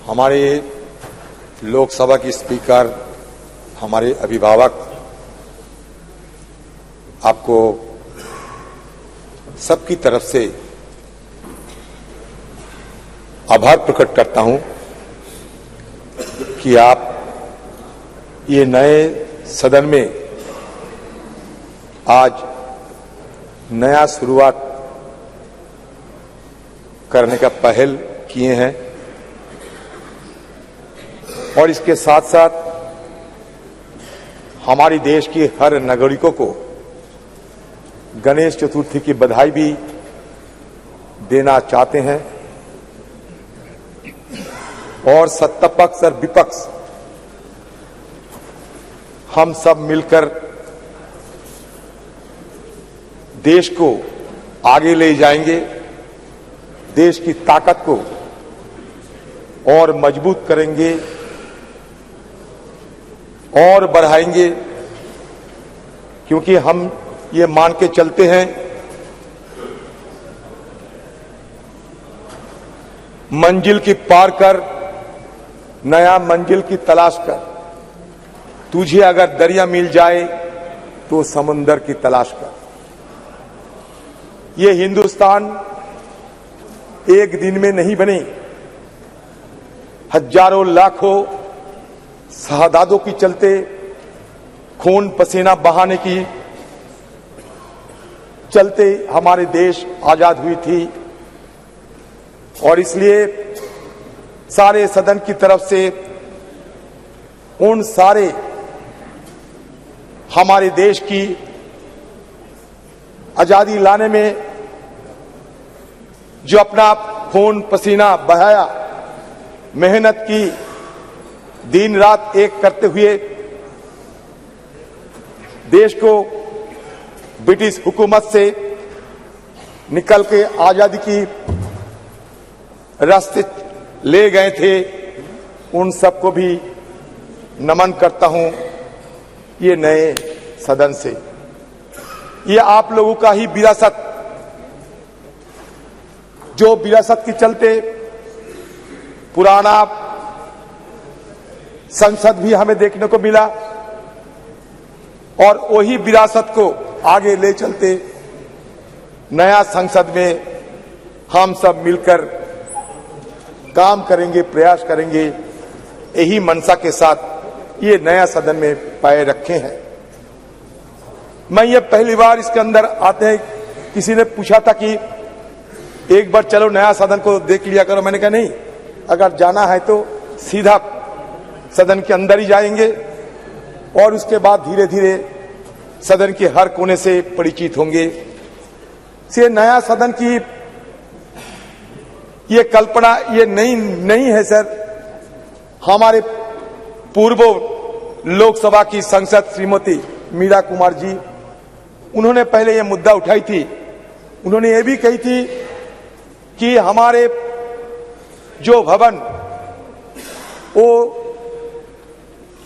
हमारे लोकसभा की स्पीकर, हमारे अभिभावक, आपको सबकी तरफ से आभार प्रकट करता हूं कि आप ये नए सदन में आज नया शुरुआत करने का पहल किए हैं और इसके साथ साथ हमारी देश की हर नागरिकों को गणेश चतुर्थी की बधाई भी देना चाहते हैं और सत्ता पक्ष और विपक्ष हम सब मिलकर देश को आगे ले जाएंगे, देश की ताकत को और मजबूत करेंगे और बढ़ाएंगे, क्योंकि हम ये मान के चलते हैं मंजिल की पार कर, नया मंजिल की तलाश कर। तुझे अगर दरिया मिल जाए तो समुंदर की तलाश कर। ये हिंदुस्तान एक दिन में नहीं बने, हजारों लाखों शहादतों की चलते, खून पसीना बहाने की चलते हमारे देश आजाद हुई थी और इसलिए सारे सदन की तरफ से उन सारे हमारे देश की आजादी लाने में जो अपना खून पसीना बहाया, मेहनत की, दिन रात एक करते हुए देश को ब्रिटिश हुकूमत से निकल के आजादी की रास्ते ले गए थे, उन सबको भी नमन करता हूं ये नए सदन से। ये आप लोगों का ही विरासत, जो विरासत के चलते पुराना संसद भी हमें देखने को मिला और वही विरासत को आगे ले चलते नया संसद में हम सब मिलकर काम करेंगे, प्रयास करेंगे। यही मनसा के साथ ये नया सदन में पाए रखे हैं। मैं ये पहली बार इसके अंदर आते हैं, किसी ने पूछा था कि एक बार चलो नया सदन को देख लिया करो। मैंने कहा नहीं, अगर जाना है तो सीधा सदन के अंदर ही जाएंगे और उसके बाद धीरे धीरे सदन के हर कोने से परिचित होंगे। ये नया सदन की ये कल्पना ये नहीं है सर। हमारे पूर्व लोकसभा की सांसद श्रीमती मीरा कुमार जी, उन्होंने पहले ये मुद्दा उठाई थी। उन्होंने ये भी कही थी कि हमारे जो भवन वो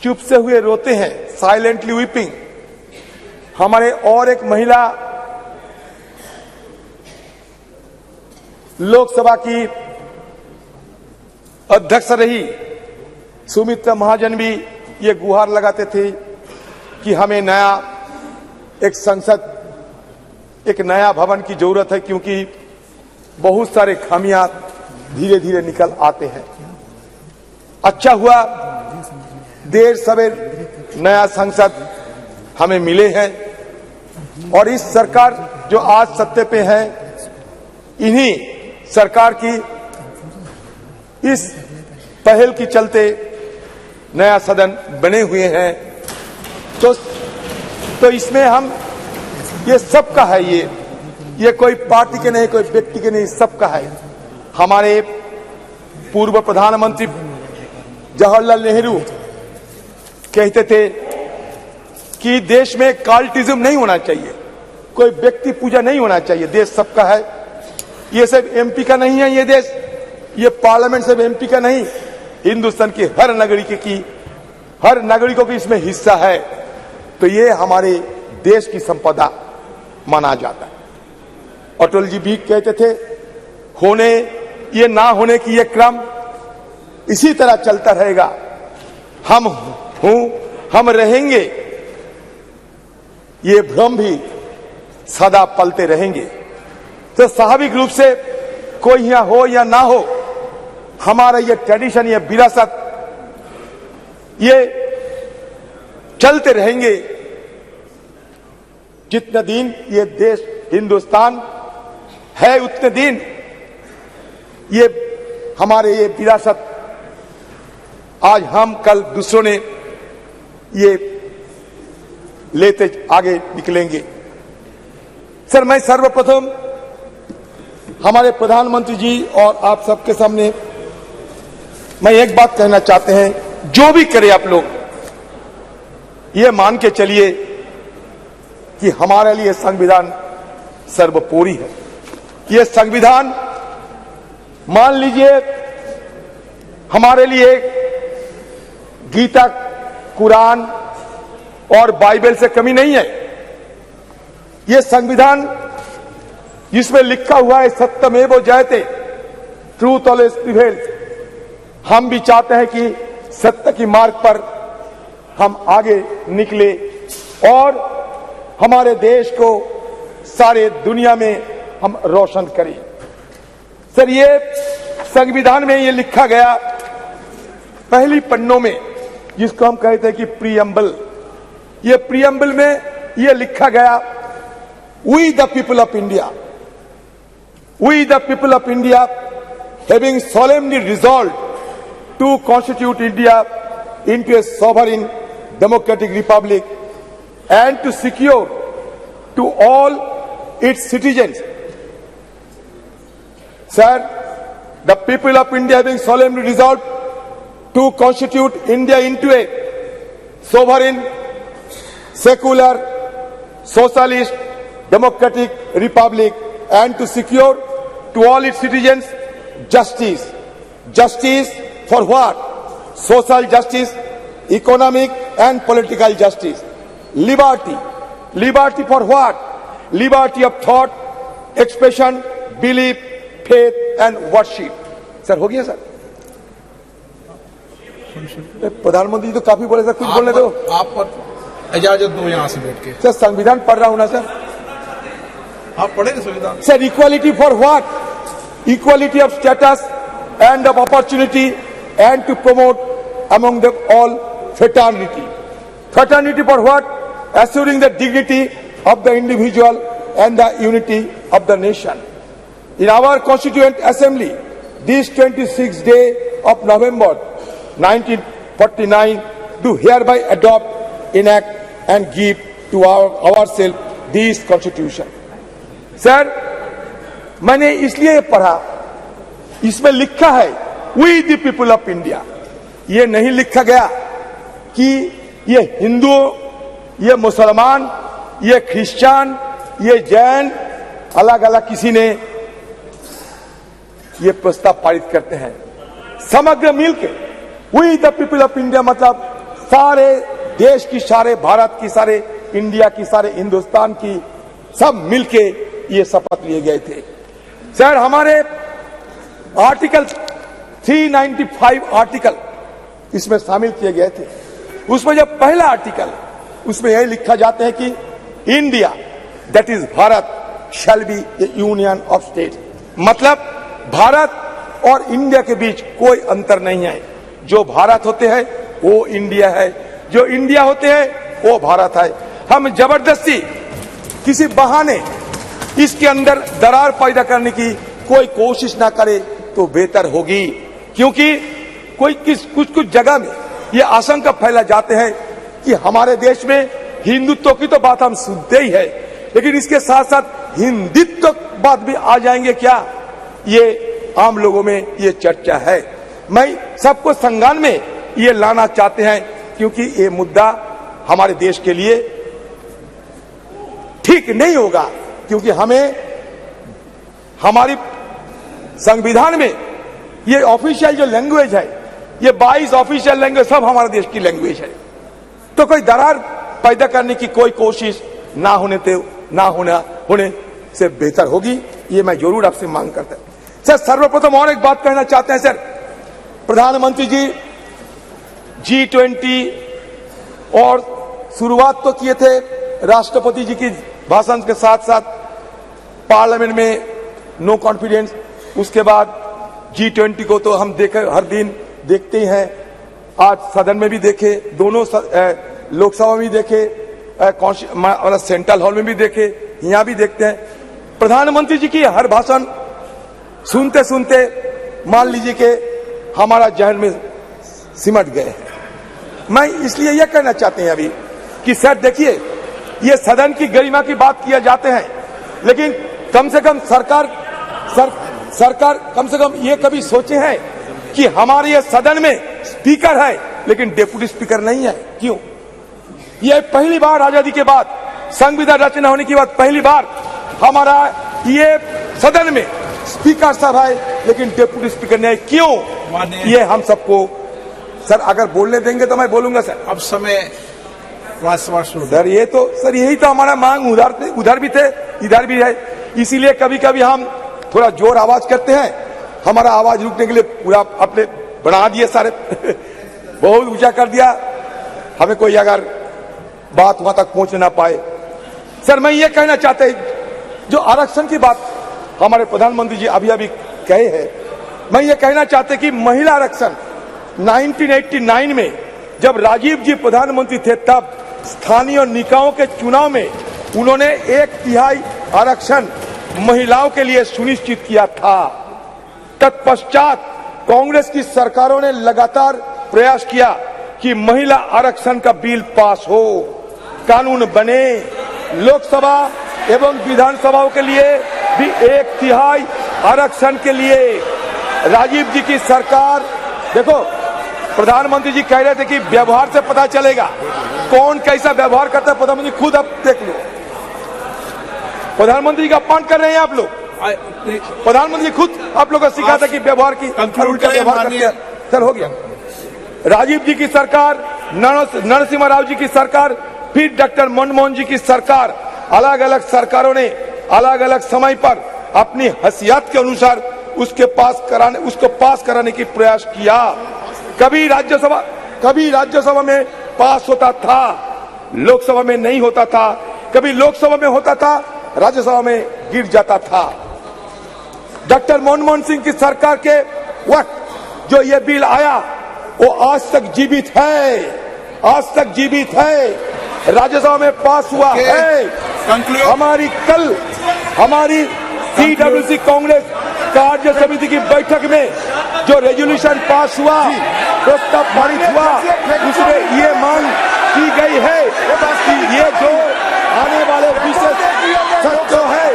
चुप से हुए रोते हैं, साइलेंटली वीपिंग। हमारे और एक महिला लोकसभा की अध्यक्ष रही, सुमित्रा महाजन, भी ये गुहार लगाते थे कि हमें नया एक संसद, एक नया भवन की जरूरत है, क्योंकि बहुत सारे खामियां धीरे धीरे निकल आते हैं। अच्छा हुआ देर सवेर नया संसद हमें मिले हैं और इस सरकार जो आज सत्ते पे है, इन्हीं सरकार की इस पहल की चलते नया सदन बने हुए हैं। तो इसमें हम ये सबका है, ये कोई पार्टी के नहीं, कोई व्यक्ति के नहीं, सबका है। हमारे पूर्व प्रधानमंत्री जवाहरलाल नेहरू कहते थे कि देश में कार्टिज्म नहीं होना चाहिए, कोई व्यक्ति पूजा नहीं होना चाहिए, देश सबका है। ये सिर्फ एमपी का नहीं है, ये देश, ये पार्लियामेंट सिर्फ एमपी का नहीं, हिंदुस्तान की हर नागरिकों की इसमें हिस्सा है। तो ये हमारे देश की संपदा माना जाता है। अटल जी भी कहते थे, होने ये ना होने की ये क्रम इसी तरह चलता रहेगा, हम रहेंगे, ये भ्रम भी सदा पलते रहेंगे। तो स्वाभाविक रूप से कोई यहां हो या ना हो, हमारा ये ट्रेडिशन, ये विरासत, ये चलते रहेंगे जितने दिन ये देश हिंदुस्तान है, उतने दिन ये हमारे ये विरासत आज हम कल दूसरों ने ये लेते आगे निकलेंगे। सर, मैं सर्वप्रथम हमारे प्रधानमंत्री जी और आप सबके सामने मैं एक बात कहना चाहते हैं, जो भी करे आप लोग ये मान के चलिए कि हमारे लिए संविधान सर्वोपरि है। ये संविधान मान लीजिए हमारे लिए गीता, कुरान और बाइबल से कमी नहीं है। ये संविधान जिसमें लिखा हुआ है सत्यमेव जयते, ट्रूथ ऑलवेज प्रिवेल्स, हम भी चाहते हैं कि सत्य की मार्ग पर हम आगे निकले और हमारे देश को सारे दुनिया में हम रोशन करें। सर, ये संविधान में ये लिखा गया पहली पन्नों में, जिसको हम कहते हैं कि प्रीएम्बल, ये प्रीएम्बल में ये लिखा गया, we the people of India, we the people of India having solemnly resolved to constitute India into a sovereign democratic republic and to secure to all its citizens. Sir, the people of India having solemnly resolved to constitute India into a sovereign, secular, socialist, democratic republic and to secure to all its citizens justice. Justice for what? Social justice, economic and political justice. Liberty. Liberty for what? Liberty of thought, expression, belief, faith and worship. Sir, हो गया sir? प्रधानमंत्री तो काफी बोले sir, कुछ बोलने दो। आप इजाजत दो यहाँ से बैठ के। सर, संविधान पढ़ रहा हूं ना सर। आप पढ़ेंगे संविधान? Sir, equality for what? Equality of status and of opportunity and to promote among them all fraternity. Fraternity for what? Assuring the dignity of the individual and the unity of the nation. In our Constituent Assembly, this 26th day of November 1949, do hereby adopt, enact and give to ourselves this Constitution. Sir, मैंने इसलिए पढ़ा, इसमें लिखा है we the people of India. ये नहीं लिखा गया कि ये हिंदू, ये मुसलमान, ये क्रिश्चियन, ये जैन, अलग अलग किसी ने ये प्रस्ताव पारित करते हैं। समग्र मिलके we the people of India मतलब सारे देश की, सारे भारत की, सारे इंडिया की, सारे हिंदुस्तान की, सब मिलके ये शपथ लिए गए थे। सर, हमारे आर्टिकल 395 आर्टिकल इसमें शामिल किए गए थे। उसमें जब पहला आर्टिकल, उसमें यह लिखा जाता है कि India that is Bharat shall be A union of state, मतलब भारत और इंडिया के बीच कोई अंतर नहीं है। जो भारत होते हैं वो इंडिया है, जो इंडिया होते हैं वो भारत है। हम जबरदस्ती किसी बहाने इसके अंदर दरार पैदा करने की कोई कोशिश ना करे तो बेहतर होगी, क्योंकि कुछ जगह में ये आशंका फैला जाते हैं कि हमारे देश में हिंदुत्व की तो बात हम सुनते ही है, लेकिन इसके साथ साथ हिंदुत्व बात भी आ जाएंगे क्या, ये आम लोगों में ये चर्चा है। मैं सबको संज्ञान में ये लाना चाहते हैं, क्योंकि ये मुद्दा हमारे देश के लिए ठीक नहीं होगा, क्योंकि हमें हमारी संविधान में ये ऑफिशियल जो लैंग्वेज है, ये 22 ऑफिशियल लैंग्वेज सब हमारे देश की लैंग्वेज है, तो कोई दरार पैदा करने की कोई कोशिश ना होने से बेहतर होगी, ये मैं जरूर आपसे मांग करता हूं। सर, सर्वप्रथम और एक बात कहना चाहते हैं सर, प्रधानमंत्री जी G20 और शुरुआत तो किए थे राष्ट्रपति जी की भाषण के साथ साथ पार्लियामेंट में नो कॉन्फिडेंस, उसके बाद G20 को तो हम देखे हर दिन देखते ही हैं, आज सदन में भी देखे, दोनों लोकसभा में भी देखे, सेंट्रल हॉल में भी देखे, यहाँ भी देखते हैं। प्रधानमंत्री जी की हर भाषण सुनते सुनते मान लीजिए कि हमारा जहन में सिमट गए। मैं इसलिए यह कहना चाहते हैं अभी कि सर देखिए, ये सदन की गरिमा की बात किया जाते हैं, लेकिन कम से कम सरकार कम से कम ये कभी सोचे हैं कि हमारे ये सदन में स्पीकर है लेकिन डेप्यूटी स्पीकर नहीं है, क्यों? ये पहली बार आजादी के बाद, संविधान रचना होने के बाद पहली बार हमारा ये सदन में स्पीकर साहब है लेकिन डेप्यूटी स्पीकर नहीं है, क्यों? ये हम सबको सर अगर बोलने देंगे तो मैं बोलूंगा सर। अब समय सर ये तो सर यही तो हमारा मांग उधर भी थे इधर भी है, इसीलिए कभी कभी हम थोड़ा जोर आवाज करते हैं, हमारा आवाज रुकने के लिए पूरा अपने बढ़ा दिए सारे बहुत ऊंचा कर दिया, हमें कोई अगर बात वहां तक पहुंच ना पाए। सर मैं ये कहना चाहते जो आरक्षण की बात हमारे प्रधानमंत्री जी अभी अभी कहे हैं, मैं ये कहना चाहते कि महिला आरक्षण 1989 में जब राजीव जी प्रधानमंत्री थे तब स्थानीय निकायों के चुनाव में उन्होंने 1/3 आरक्षण महिलाओं के लिए सुनिश्चित किया था। तत्पश्चात कांग्रेस की सरकारों ने लगातार प्रयास किया कि महिला आरक्षण का बिल पास हो, कानून बने, लोकसभा एवं विधानसभाओं के लिए भी 1/3 आरक्षण के लिए राजीव जी की सरकार, देखो प्रधानमंत्री जी कह रहे थे कि व्यवहार से पता चलेगा कौन कैसा व्यवहार करता है, प्रधानमंत्री खुद अब देख लो, प्रधानमंत्री का अपमान कर रहे हैं आप लोग, प्रधानमंत्री खुद आप लोगों को सिखाता कि व्यवहार की उल्टा व्यवहार करते हैं। सर हो गया, राजीव जी की सरकार, नरसिम्हा राव जी की सरकार, फिर डॉक्टर मनमोहन जी की सरकार, अलग अलग सरकारों ने अलग अलग समय पर अपनी हैसियत के अनुसार उसको पास कराने की प्रयास किया। कभी राज्यसभा में पास होता था, लोकसभा में नहीं होता था, कभी लोकसभा में होता था, राज्यसभा में गिर जाता था। डॉक्टर मनमोहन सिंह की सरकार के वक्त जो ये बिल आया वो आज तक जीवित है, आज तक जीवित है, राज्यसभा में पास हुआ है। हमारी CWC कांग्रेस कार्य समिति की बैठक में जो रेजोल्यूशन पास हुआ, प्रस्ताव पारित हुआ, उसमें ये मांग की गई है कि ये जो आने वाले विशेष सत्र है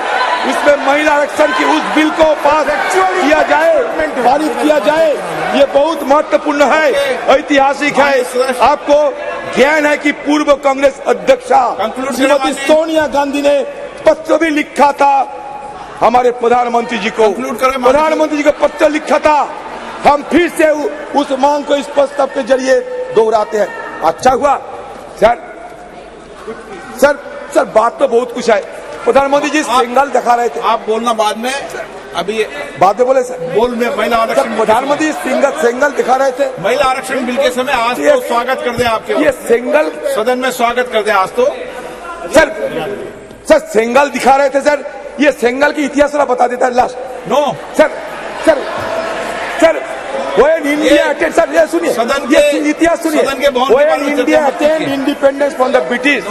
इसमें महिला आरक्षण की उस बिल को पास किया जाए, पारित किया जाए। ये बहुत महत्वपूर्ण है, ऐतिहासिक है। आपको ज्ञान है कि पूर्व कांग्रेस अध्यक्षा श्रीमती सोनिया गांधी ने पत्र भी लिखा था हमारे प्रधानमंत्री जी को, पत्र लिखा था। हम फिर से उस मांग को इस प्रस्ताव के जरिए दोहराते हैं। अच्छा हुआ सर बात तो बहुत कुछ है। प्रधानमंत्री जी सिंगल दिखा रहे थे, आप बोलना बाद में, अभी बाद में बोले सर, महिला आरक्षण प्रधानमंत्री सिंगल दिखा रहे थे। महिला आरक्षण बिल के समय आज तो स्वागत कर दे आपके, ये सिंगल सदन में स्वागत कर दे आज तो। सर सिंगल दिखा रहे थे सर, ये सिंगल की इतिहास बता देता है last. No sir when India attained, sir ये सुनिए, इतिहास सुनिए, when India attained independence from the British,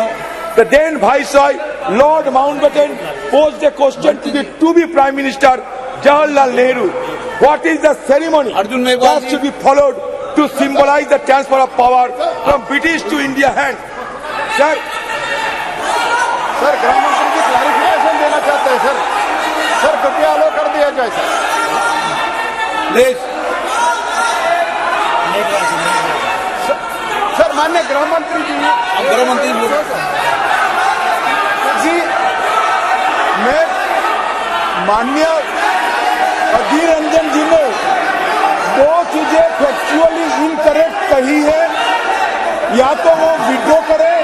the then Viceroy Lord Mountbatten posed a question to be Prime Minister Jawaharlal Nehru. What is the ceremony that should be followed to symbolize the transfer of power from British to India hand? Sir गृह मंत्री जी clarification देना चाहते हैं sir कृपया अलो कर दिया जाए please. Sir माननीय गृह मंत्री जी मैं माननीय अधीर रंजन जी ने दो चीजें फैक्चुअली इनकरेक्ट कही है, या तो वो विड्रॉ करे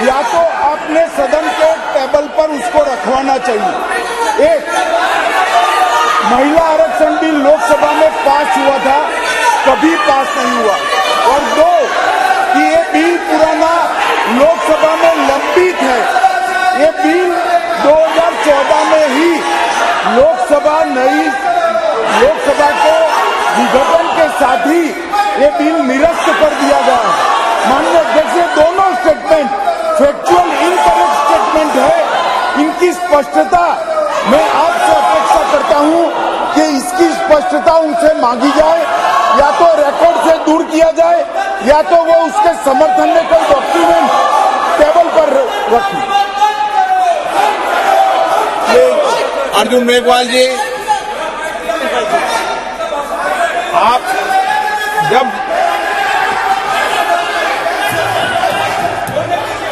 या तो आपने सदन के टेबल पर उसको रखवाना चाहिए। एक, महिला आरक्षण बिल लोकसभा में पास हुआ था, कभी पास नहीं हुआ। और दो, कि ये बिल पुराना लोकसभा में लंबित है। ये बिल 2014 में ही लोकसभा को विघटन के साथ ही ये बिल निरस्त कर दिया गया है। माननीय अध्यक्ष, दोनों स्टेटमेंट फैक्चुअल इनकरेक्ट स्टेटमेंट है। इनकी स्पष्टता मैं आपसे अपेक्षा करता हूं कि इसकी स्पष्टता उनसे मांगी जाए, या तो रिकॉर्ड से दूर किया जाए, या तो वो उसके समर्थन में कोई डॉक्यूमेंट टेबल पर रखें। अर्जुन मेघवाल जी, आप जब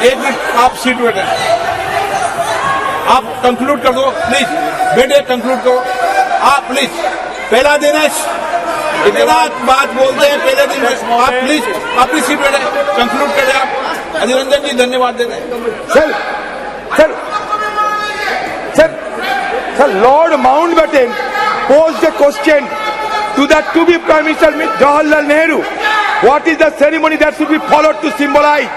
एक मिनट आप सीट बैठे, आप कंक्लूड कर दो प्लीज। बेटे कंक्लूड करो आप प्लीज। पहला दिन है, इतना बात बोलते हैं पहले दिन में। आप प्लीज अपनी सीट बैठे, कंक्लूड करें आप। अधीर रंजन जी धन्यवाद दे रहे हैं। Sir, Lord Mountbatten posed a question to the to-be Prime Minister Jawaharlal Nehru. What is the ceremony that should be followed to symbolize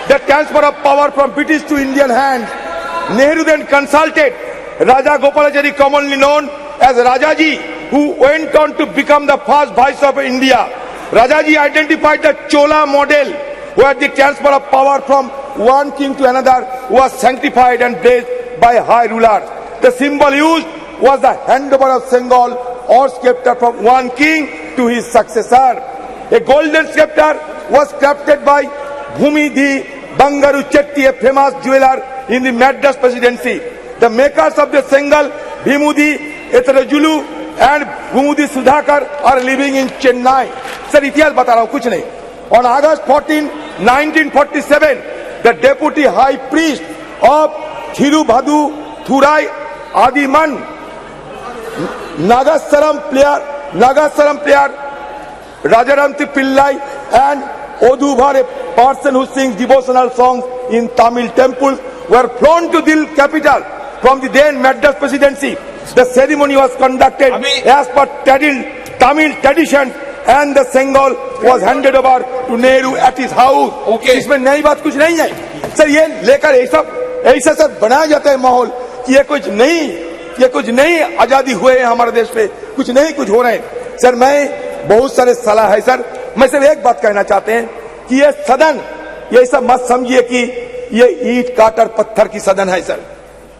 the transfer of power from British to Indian hands? Nehru then consulted Raja Gopalachari, commonly known as Rajaji, who went on to become the first Vice of India. Rajaji identified the Chola model, where the transfer of power from one king to another was sanctified and blessed by high rulers. The symbol used was the handover of Sengal or scepter from one king to his successor. A golden scepter was crafted by Bhumidhi Bangaru Chetty, a famous jeweler in the Madras presidency. The makers of the Sengal, Bhimudhi Etrajulu and Bhumudhi Sudhakar, are living in Chennai. Sir, इतिहास बता रहा हूँ, कुछ नहीं। On August 14, 1947, the deputy high priest of Thirubhadu Thurai Adiman Nagasaram player Rajaramti Pillai and Odhuvar, a person who sings devotional songs in Tamil temples, were flown to the capital from the then Madras presidency. The ceremony was conducted as per Tamil tradition, and the Sengal was handed over to Nehru at his house. Okay. इसमें नई बात कुछ नहीं है sir. ये लेकर ऐसा sir बनाया जाता है माहौल कि ये कुछ नहीं आजादी हुए हैं हमारे देश पे, कुछ हो रहे हैं। सर, मैं बहुत सारे सलाह है सर। मैं सिर्फ एक बात कहना चाहते हैं कि ये सदन, ये सब मत समझिए कि ये ईट काटर पत्थर की सदन है सर।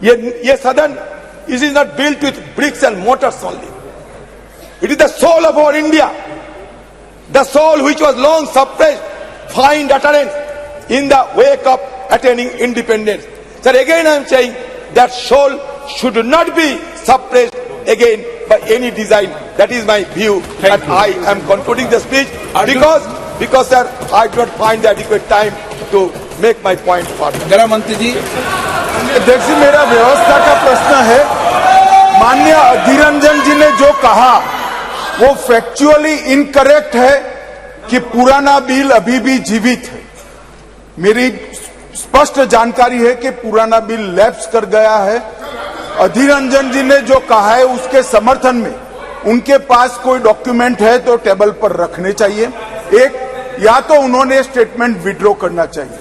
ये सदन it is not built with bricks and mortars only. It is the soul of our India, the soul which was long suppressed, find utterance in the wake of attaining independence. Sir, again I am saying that soul should not be suppressed again by any design. That is my view, and I am concluding the speech because sir, I do not find the adequate time to make my point further. गृह मंत्री जी, अध्यक्ष जी, मेरा व्यवस्था का प्रश्न है। माननीय अधीर रंजन जी ने जो कहा वो फैक्चुअली इनकरेक्ट है कि पुराना बिल अभी भी जीवित है। मेरी स्पष्ट जानकारी है कि पुराना बिल लैप्स कर गया है। अधीर रंजन जी ने जो कहा है उसके समर्थन में उनके पास कोई डॉक्यूमेंट है तो टेबल पर रखने चाहिए। एक, या तो उन्होंने स्टेटमेंट विड्रॉ करना चाहिए।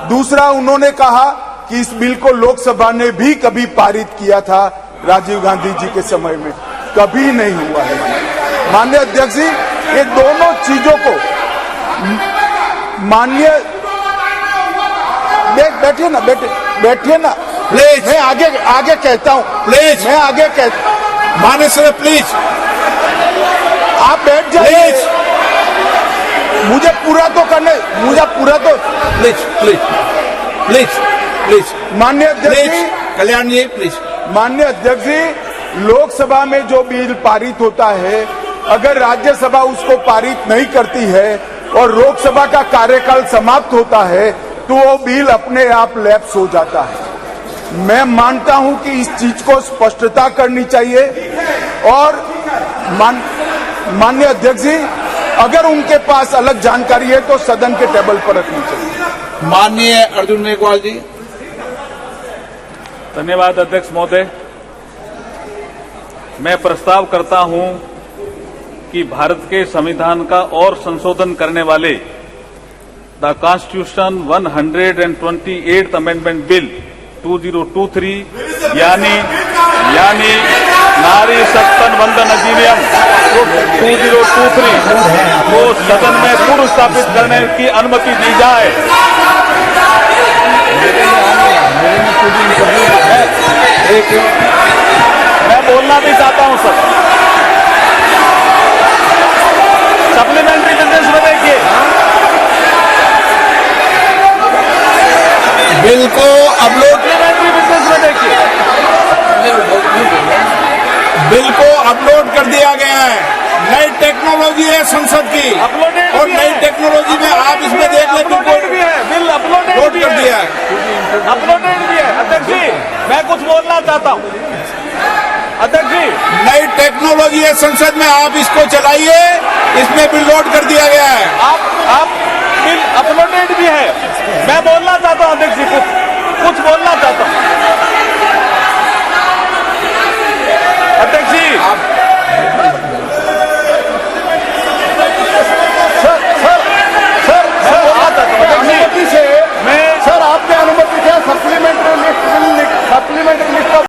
दूसरा, उन्होंने कहा कि इस बिल को लोकसभा ने भी कभी पारित किया था राजीव गांधी जी के समय में, कभी नहीं हुआ है। माननीय अध्यक्ष जी, ये दोनों चीजों को माननीय बैठिए ना प्लीज। मैं आगे कहता हूँ प्लीज, मैं आगे कहता। माने सर प्लीज, आप बैठ जाइए। मुझे पूरा तो प्लीज माननीय अध्यक्ष जी, कल्याण जी प्लीज। माननीय अध्यक्ष जी, लोकसभा में जो बिल पारित होता है, अगर राज्यसभा उसको पारित नहीं करती है और लोकसभा का कार्यकाल समाप्त होता है तो वो बिल अपने आप लैप्स हो जाता है। मैं मानता हूं कि इस चीज को स्पष्टता करनी चाहिए और माननीय अध्यक्ष जी, अगर उनके पास अलग जानकारी है तो सदन के टेबल पर रखनी चाहिए। माननीय अर्जुन मेघवाल जी। धन्यवाद अध्यक्ष महोदय। मैं प्रस्ताव करता हूं कि भारत के संविधान का और संशोधन करने वाले the constitution 128th amendment bill 2023 यानी नारी सत्तन वंदन अधिनियम 2023 को सदन में पूर्व स्थापित करने की अनुमति दी जाए। मैं बोलना भी चाहता हूं सर। सप्लीमेंट्री बिजनेस में देखिए, बिल को अपलोड सप्लीमेंट्री बिजनेस में देखिए, बिल को अपलोड कर दिया गया है। नई टेक्नोलॉजी है संसद की, अपलोडेड और भी नई है। टेक्नोलॉजी में आप इसमें देख लें अपलोडेड भी है, बिल अपलोडेड अपलोड भी कर है, दिया है। अपलोडेड भी है। अध्यक्ष जी, मैं कुछ बोलना चाहता हूं। अध्यक्ष जी, नई टेक्नोलॉजी है संसद में, आप इसको चलाइए। इसमें बिल लोड कर दिया गया है। आप बिल अपलोडेड भी है। मैं बोलना